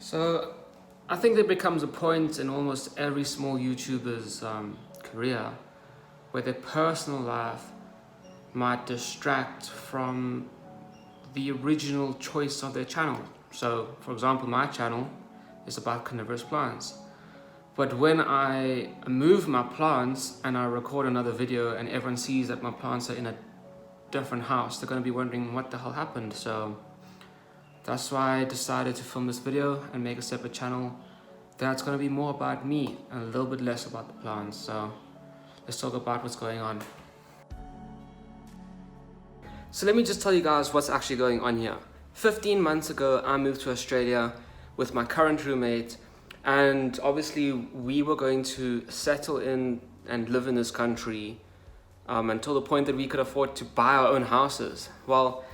So I think there becomes a point in almost every small YouTuber's career where their personal life might distract from the original choice of their channel. So, for example, my channel is about carnivorous plants. But when I move my plants and I record another video and everyone sees that my plants are in a different house, they're going to be wondering what the hell happened. So that's why I decided to film this video and make a separate channel that's going to be more about me and a little bit less about the plants. So let's talk about what's going on. So let me just tell you guys what's actually going on here. 15 months ago, I moved to Australia with my current roommate, and obviously we were going to settle in and live in this country until the point that we could afford to buy our own houses. Well,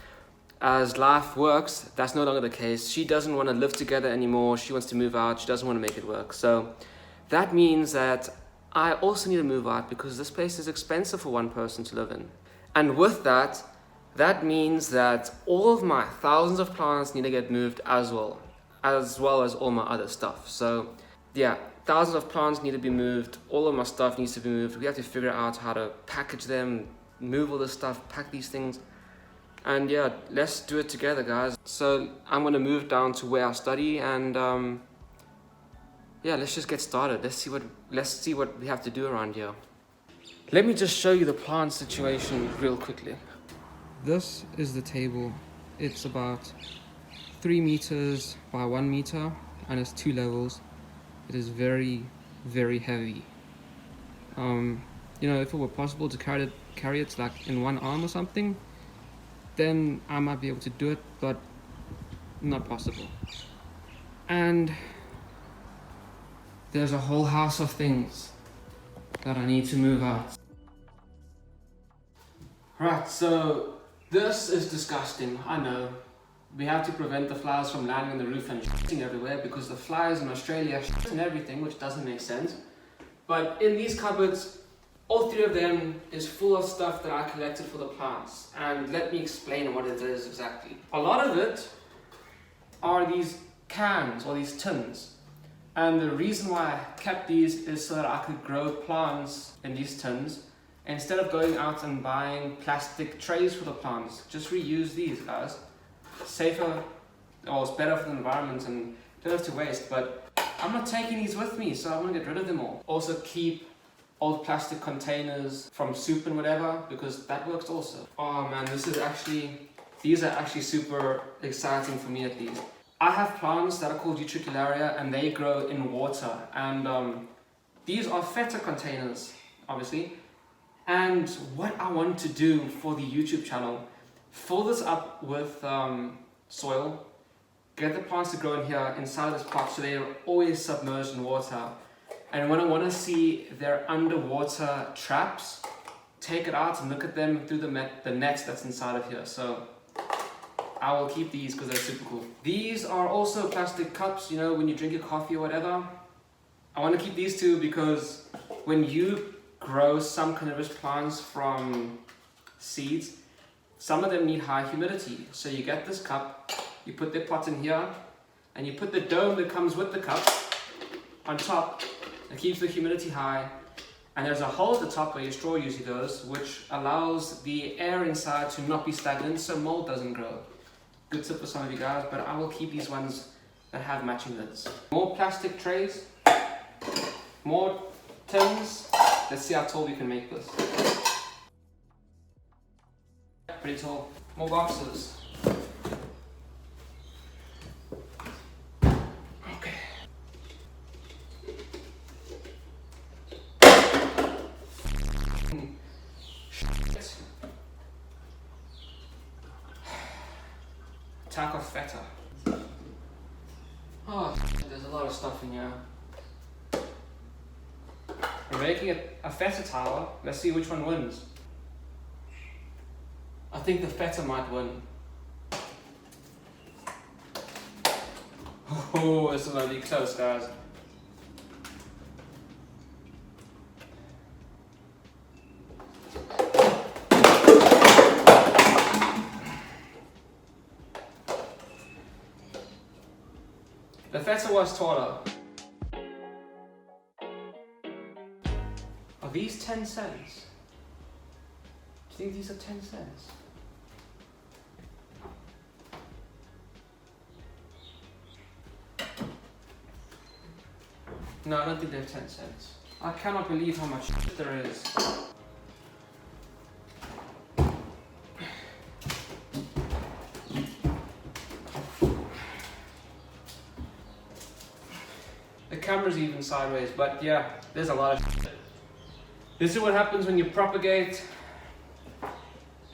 as life works, that's no longer the case. She doesn't want to live together anymore. She wants to move out. She doesn't want to make it work. So that means that I also need to move out because this place is expensive for one person to live in. And with that, that means that all of my thousands of plants need to get moved as well as all my other stuff. So yeah, thousands of plants need to be moved. All of my stuff needs to be moved. We have to figure out how to package them, move all this stuff, pack these things. And yeah, let's do it together, guys. So I'm gonna move down to where I study, and yeah, let's just get started. Let's see what we have to do around here. Let me just show you the plant situation real quickly. This is the table. It's about 3 meters by 1 meter, and it's 2 levels. It is very, very heavy. You know, if it were possible to carry it like in one arm or something, then I might be able to do it, but not possible. And there's a whole house of things that I need to move out. Right, so this is disgusting, I know. We have to prevent the flies from landing on the roof and shitting everywhere because the flies in Australia shit and everything, which doesn't make sense. But in these cupboards, all 3 of them is full of stuff that I collected for the plants. And let me explain what it is exactly. A lot of it are these cans or these tins. And the reason why I kept these is so that I could grow plants in these tins instead of going out and buying plastic trays for the plants. Just reuse these, guys. Safer, or it's better for the environment and don't have to waste. But I'm not taking these with me, so I'm gonna get rid of them all. Also keep old plastic containers from soup and whatever, because that works also. Oh man, these are actually super exciting for me at least. I have plants that are called Utricularia and they grow in water, and these are feta containers, obviously. And what I want to do for the YouTube channel, fill this up with soil, get the plants to grow in here inside this pot so they're always submerged in water. And when I want to see their underwater traps, take it out and look at them through the net that's inside of here. So I will keep these because they're super cool. These are also plastic cups, you know, when you drink your coffee or whatever. I want to keep these too because when you grow some carnivorous plants from seeds, some of them need high humidity. So you get this cup, you put the pot in here, and you put the dome that comes with the cup on top. It keeps the humidity high, and there's a hole at the top where your straw usually goes, which allows the air inside to not be stagnant so mold doesn't grow. Good tip for some of you guys, but I will keep these ones that have matching lids. More plastic trays, more tins. Let's see how tall we can make this. Pretty tall. More boxes. Attack of feta. Oh, there's a lot of stuff in here. We're making a feta tower. Let's see which one wins. I think the feta might win. Oh, this is gonna be close, guys. The feta was taller. Are these 10 cents? Do you think these are 10 cents? No, I don't think they're 10 cents. I cannot believe how much shit there is. The camera's even sideways, but yeah, there's a lot of shit. This is what happens when you propagate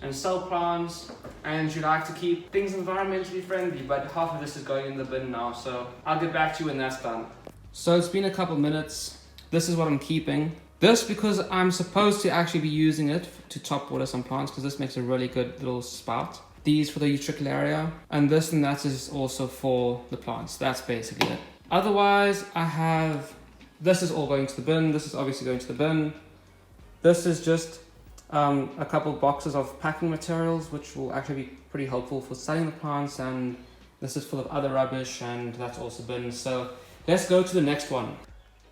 and sell plants and you like to keep things environmentally friendly, but half of this is going in the bin now, so I'll get back to you when that's done. So it's been a couple minutes. This is what I'm keeping. This because I'm supposed to actually be using it to top water some plants, because this makes a really good little spout. These for the Utricularia, and this and that is also for the plants. That's basically it. Otherwise, I have, this is all going to the bin. This is obviously going to the bin. This is just a couple boxes of packing materials, which will actually be pretty helpful for selling the plants, and this is full of other rubbish, and that's also bin. So let's go to the next one.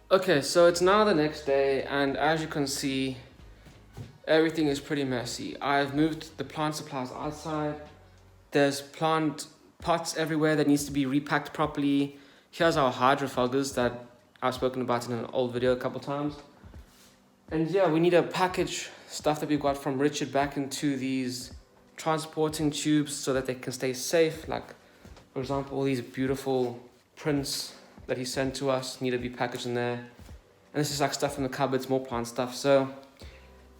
Okay, so it's now the next day, and as you can see, everything is pretty messy. I've moved the plant supplies outside. There's plant pots everywhere that needs to be repacked properly. Here's our hydrofuggers that I've spoken about in an old video a couple times. And yeah, we need to package stuff that we've got from Richard back into these transporting tubes so that they can stay safe. Like, for example, all these beautiful prints that he sent to us need to be packaged in there. And this is like stuff in the cupboards, more plant stuff. So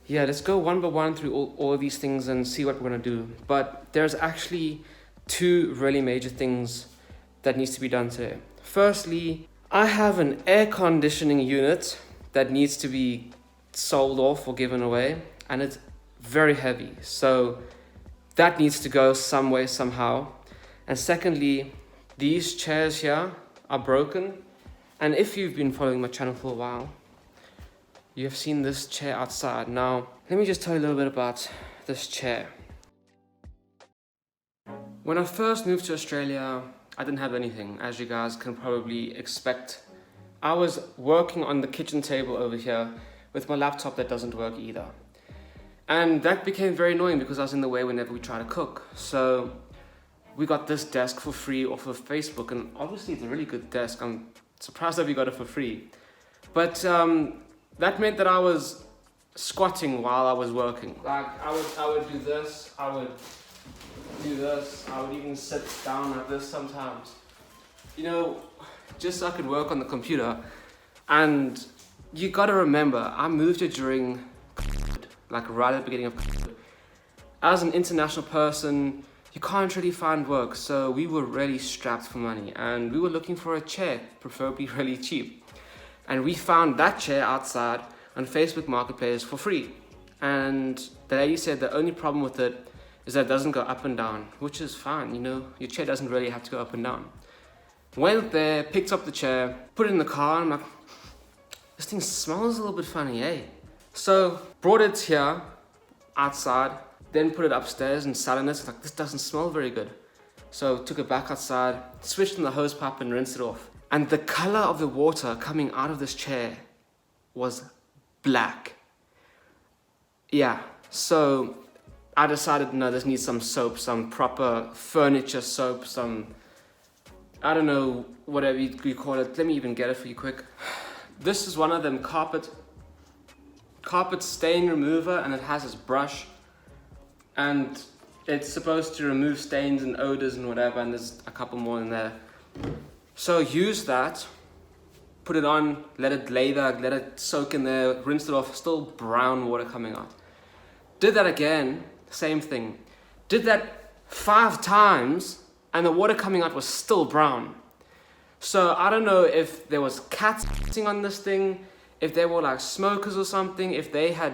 yeah, let's go one by one through all of these things and see what we're gonna do. But there's actually two really major things that needs to be done today. Firstly, I have an air conditioning unit that needs to be sold off or given away, and it's very heavy. So that needs to go some way, somehow. And secondly, these chairs here are broken. And if you've been following my channel for a while, you have seen this chair outside. Now, let me just tell you a little bit about this chair. When I first moved to Australia, I didn't have anything, as you guys can probably expect. I was working on the kitchen table over here with my laptop that doesn't work either. And that became very annoying because I was in the way whenever we try to cook. So we got this desk for free off of Facebook, and obviously it's a really good desk. I'm surprised that we got it for free. But that meant that I was squatting while I was working. Like I would do this, I would do this, I would even sit down like this sometimes. You know, just so I could work on the computer. And you gotta remember, I moved here during COVID, like right at the beginning of COVID. As an international person, you can't really find work, so we were really strapped for money, and we were looking for a chair, preferably really cheap. And we found that chair outside on Facebook Marketplace for free. And the lady said the only problem with it is that it doesn't go up and down, which is fine, you know, your chair doesn't really have to go up and down. Went there, picked up the chair, put it in the car, and I'm like, this thing smells a little bit funny, eh? So, brought it here, outside, then put it upstairs and sat in it. Like, this doesn't smell very good. So, took it back outside, switched on the hose pipe and rinsed it off. And the color of the water coming out of this chair was black. Yeah, so I decided, no, this needs some soap, some proper furniture soap, some, I don't know, whatever you call it. Let me even get it for you quick. This is one of them carpet stain remover, and it has this brush, and it's supposed to remove stains and odors and whatever, and there's a couple more in there. So use that, put it on, let it lay there, let it soak in there, rinse it off, still brown water coming out. Did that again, same thing. Did that 5 times, and the water coming out was still brown. So I don't know if there was cats sitting on this thing, if they were like smokers or something, if they had,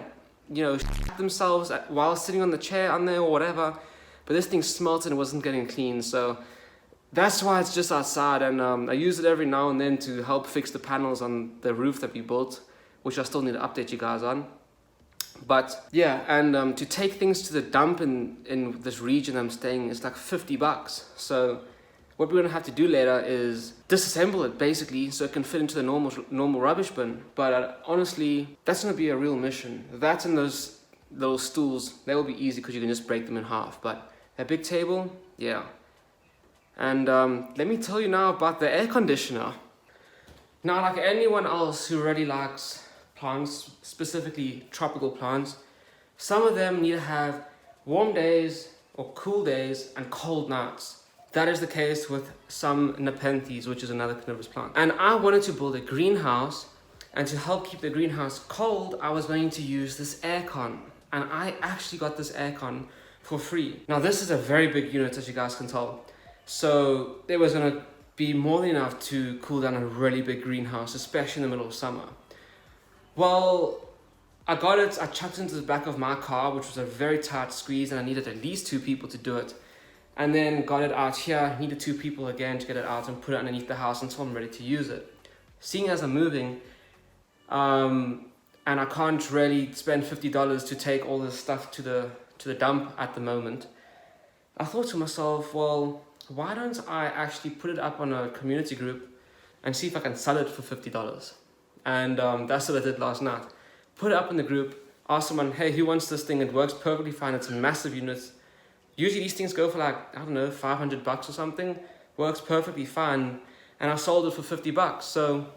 you know, shit themselves while sitting on the chair on there or whatever. But this thing smelt and it wasn't getting clean, so that's why it's just outside. And I use it every now and then to help fix the panels on the roof that we built, which I still need to update you guys on. But yeah, and to take things to the dump in this region I'm staying is like $50. So What we're gonna have to do later is disassemble it basically so it can fit into the normal rubbish bin. But honestly, that's gonna be a real mission. That and those little stools, they will be easy because you can just break them in half. But that big table, yeah. And let me tell you now about the air conditioner. Now, like anyone else who really likes plants, specifically tropical plants, some of them need to have warm days or cool days and cold nights. That is the case with some Nepenthes, which is another carnivorous plant. And I wanted to build a greenhouse, and to help keep the greenhouse cold, I was going to use this aircon. And I actually got this aircon for free. Now this is a very big unit, as you guys can tell. So it was gonna be more than enough to cool down a really big greenhouse, especially in the middle of summer. Well, I got it, I chucked it into the back of my car, which was a very tight squeeze, and I needed at least 2 people to do it. And then got it out here, needed 2 people again to get it out and put it underneath the house until I'm ready to use it. Seeing as I'm moving, and I can't really spend $50 to take all this stuff to the dump at the moment, I thought to myself, well, why don't I actually put it up on a community group and see if I can sell it for $50? And that's what I did last night. Put it up in the group, ask someone, hey, who wants this thing? It works perfectly fine, it's a massive unit. Usually these things go for like, I don't know, $500 or something. Works perfectly fine. And I sold it for $50. So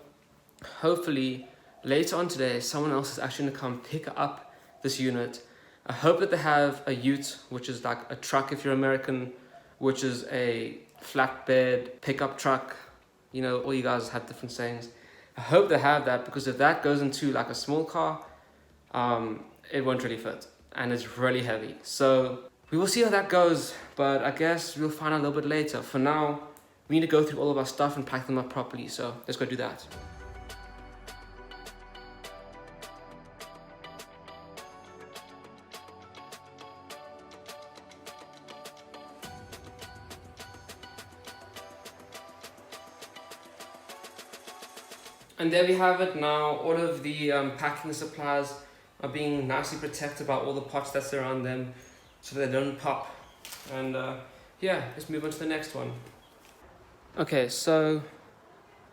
hopefully later on today, someone else is actually gonna come pick up this unit. I hope that they have a ute, which is like a truck if you're American, which is a flatbed pickup truck. You know, all you guys have different sayings. I hope they have that, because if that goes into like a small car, it won't really fit. And it's really heavy. So we will see how that goes, but I guess we'll find out a little bit later. For now, we need to go through all of our stuff and pack them up properly. So let's go do that. And there we have it now. All of the packing supplies are being nicely protected by all the pots that surround them so they don't pop. And yeah, let's move on to the next one. Okay, so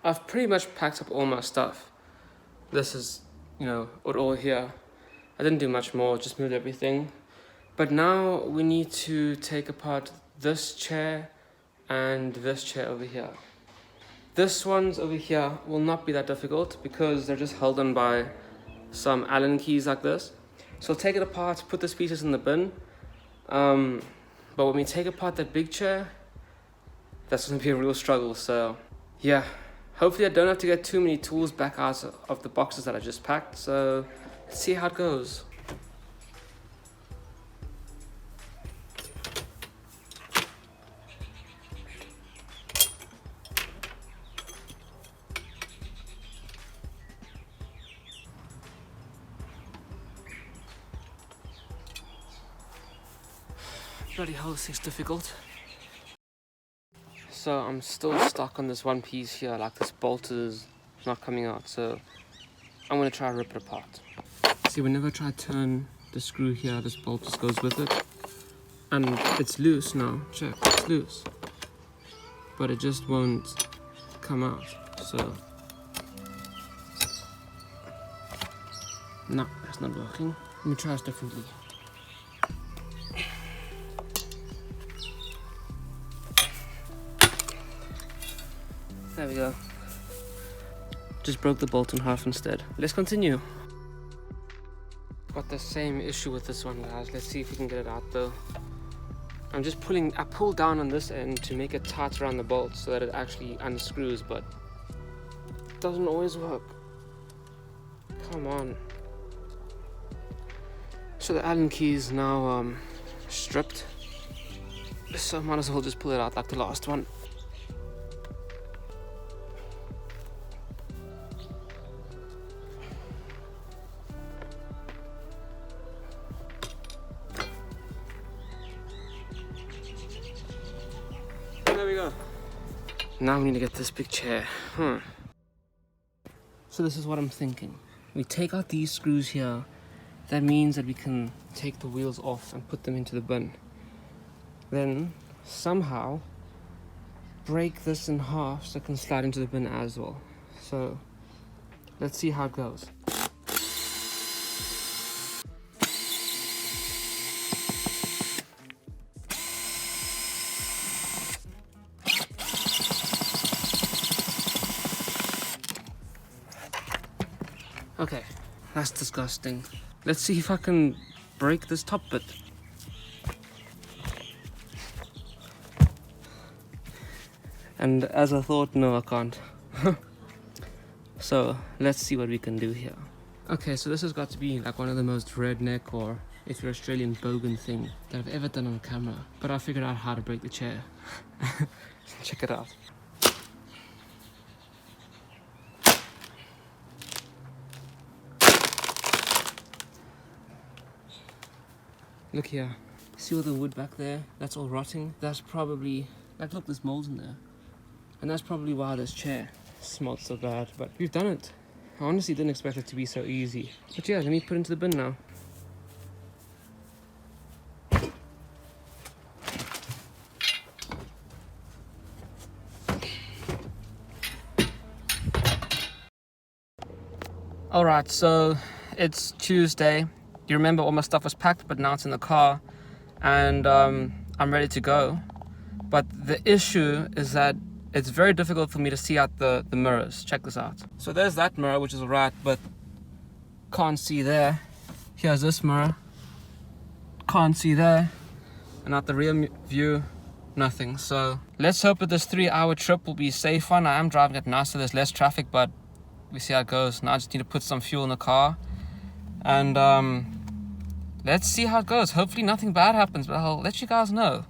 I've pretty much packed up all my stuff. This is, you know, it all here. I didn't do much more, just moved everything. But now we need to take apart this chair and this chair over here. This one's over here will not be that difficult because they're just held on by some Allen keys like this. So I'll take it apart, put these pieces in the bin. But when we take apart that big chair, that's going to be a real struggle. So yeah, hopefully I don't have to get too many tools back out of the boxes that I just packed. So let's see how it goes. Bloody hell, this is difficult. So I'm still stuck on this one piece here, like this bolt is not coming out, so I'm gonna try to rip it apart. See, whenever I try to turn the screw here, this bolt just goes with it. And it's loose now, check, it's loose. But it just won't come out, so. No, that's not working. Let me try this differently. There we go. Just broke the bolt in half instead. Let's continue. Got the same issue with this one, guys. Let's see if we can get it out though. I pull down on this end to make it tight around the bolt so that it actually unscrews, but it doesn't always work. Come on. So the Allen key is now stripped. So I might as well just pull it out like the last one. There we go. Now we need to get this big chair. So this is what I'm thinking. We take out these screws here. That means that we can take the wheels off and put them into the bin. Then somehow break this in half so it can slide into the bin as well. So let's see how it goes. Okay, that's disgusting. Let's see if I can break this top bit. And as I thought, no, I can't. So let's see what we can do here. Okay, so this has got to be like one of the most redneck, or if you're Australian, bogan thing that I've ever done on camera. But I figured out how to break the chair. Check it out. Look here. See all the wood back there? That's all rotting. That's probably, like, look, there's mold in there. And that's probably why this chair smells so bad. But we've done it. I honestly didn't expect it to be so easy. But yeah, let me put it into the bin now. Alright, so it's Tuesday. You remember all my stuff was packed, but now it's in the car. And I'm ready to go. But the issue is that it's very difficult for me to see out the mirrors. Check this out. So there's that mirror, which is alright, but can't see there. Here's this mirror. Can't see there. And out the rear view, nothing. So let's hope that this 3-hour trip will be a safe one. I am driving at night, so there's less traffic, but we see how it goes. Now I just need to put some fuel in the car. And let's see how it goes. Hopefully nothing bad happens, but I'll let you guys know.